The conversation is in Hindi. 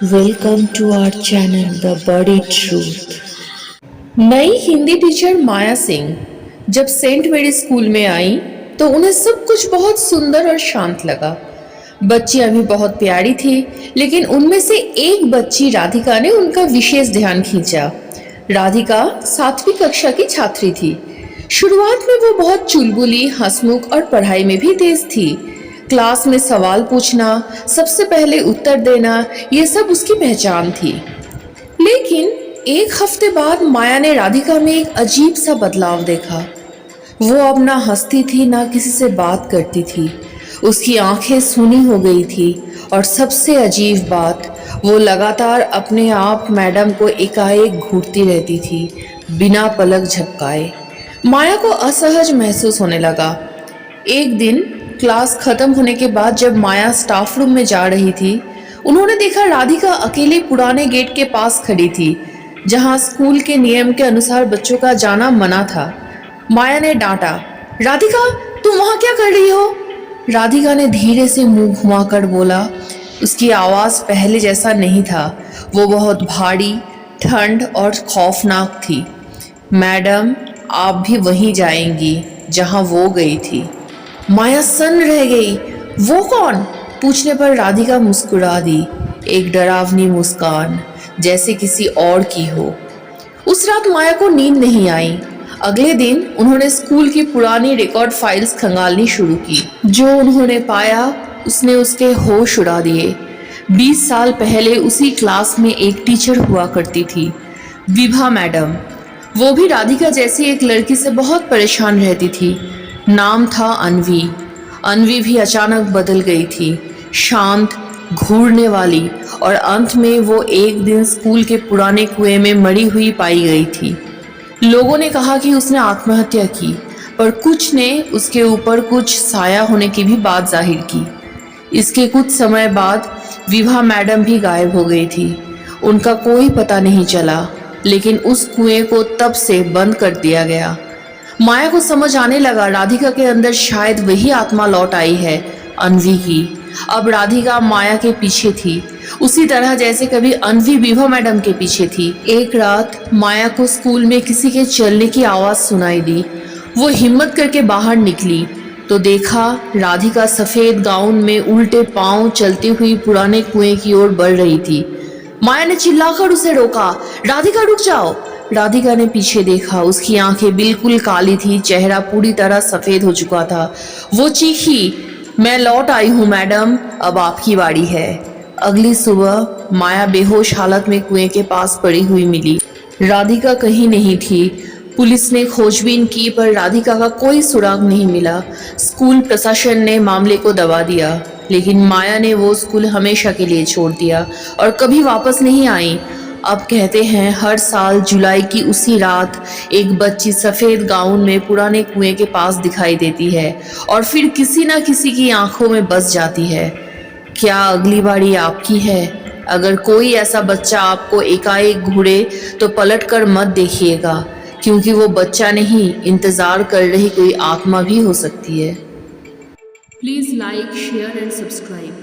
Welcome to our channel, The Body Truth. नई हिंदी टीचर माया सिंह जब सेंट मेरी स्कूल में आई तो उन्हें सब कुछ बहुत सुंदर और शांत लगा। बच्चियां भी बहुत प्यारी थी, लेकिन उनमें से एक बच्ची राधिका ने उनका विशेष ध्यान खींचा। राधिका 7वीं कक्षा की छात्री थी। शुरुआत में वो बहुत चुलबुली, हंसमुख और पढ़ाई में भी तेज थी। क्लास में सवाल पूछना, सबसे पहले उत्तर देना, ये सब उसकी पहचान थी। लेकिन एक हफ्ते बाद माया ने राधिका में एक अजीब सा बदलाव देखा। वो अब ना हंसती थी, ना किसी से बात करती थी। उसकी आंखें सूनी हो गई थी और सबसे अजीब बात, वो लगातार अपने आप मैडम को एकाएक घूरती रहती थी, बिना पलक झपकाए। माया को असहज महसूस होने लगा। एक दिन क्लास खत्म होने के बाद जब माया स्टाफ रूम में जा रही थी, उन्होंने देखा राधिका अकेले पुराने गेट के पास खड़ी थी, जहां स्कूल के नियम के अनुसार बच्चों का जाना मना था। माया ने डांटा, राधिका, तुम वहां क्या कर रही हो? राधिका ने धीरे से मुंह घुमाकर बोला। उसकी आवाज पहले जैसा नहीं था, वो बहुत भारी, ठंड और खौफनाक थी। मैडम, आप भी वहीं जाएंगी जहां वो गई थी। माया सन्न रह गई। वो कौन? पूछने पर राधिका मुस्कुरा दी, एक डरावनी मुस्कान, जैसे किसी और की हो। उस रात माया को नींद नहीं आई। अगले दिन उन्होंने स्कूल की पुरानी रिकॉर्ड फाइल्स खंगालनी शुरू की। जो उन्होंने पाया उसने उसके होश उड़ा दिए। 20 साल पहले उसी क्लास में एक टीचर हुआ करती थी, विभा मैडम। वो भी राधिका जैसी एक लड़की से बहुत परेशान रहती थी। नाम था अनवी। अनवी भी अचानक बदल गई थी, शांत, घूरने वाली, और अंत में वो एक दिन स्कूल के पुराने कुएं में मरी हुई पाई गई थी। लोगों ने कहा कि उसने आत्महत्या की, पर कुछ ने उसके ऊपर कुछ साया होने की भी बात जाहिर की। इसके कुछ समय बाद विभा मैडम भी गायब हो गई थी। उनका कोई पता नहीं चला, लेकिन उस कुएं को तब से बंद कर दिया गया। माया को समझ आने लगा, राधिका के अंदर शायद वही आत्मा लौट आई है, अनवी की। अब राधिका माया के पीछे थी, उसी तरह जैसे कभी अनवी विभा मैडम के पीछे थी। एक रात माया को स्कूल में किसी के चलने की आवाज सुनाई दी। वो हिम्मत करके बाहर निकली तो देखा राधिका सफेद गाउन में उल्टे पांव चलती हुई पुराने कुएं की ओर बढ़ रही थी। माया ने चिल्लाकर उसे रोका, राधिका रुक जाओ। राधिका ने पीछे देखा, उसकी आंखें बिल्कुल काली थी, चेहरा पूरी तरह सफेद हो चुका था। वो चीखी, मैं लौट आई हूँ मैडम, अब आपकी बारी है। अगली सुबह माया बेहोश हालत में कुएं के पास पड़ी हुई मिली। राधिका कहीं नहीं थी। पुलिस ने खोजबीन की, पर राधिका का कोई सुराग नहीं मिला। स्कूल प्रशासन ने मामले को दबा दिया, लेकिन माया ने वो स्कूल हमेशा के लिए छोड़ दिया और कभी वापस नहीं आई। अब कहते हैं हर साल जुलाई की उसी रात एक बच्ची सफेद गाउन में पुराने कुएं के पास दिखाई देती है और फिर किसी ना किसी की आंखों में बस जाती है। क्या अगली बारी आपकी है? अगर कोई ऐसा बच्चा आपको एकाएक घूरे तो पलट कर मत देखिएगा, क्योंकि वो बच्चा नहीं, इंतजार कर रही कोई आत्मा भी हो सकती है। Please like, share and subscribe.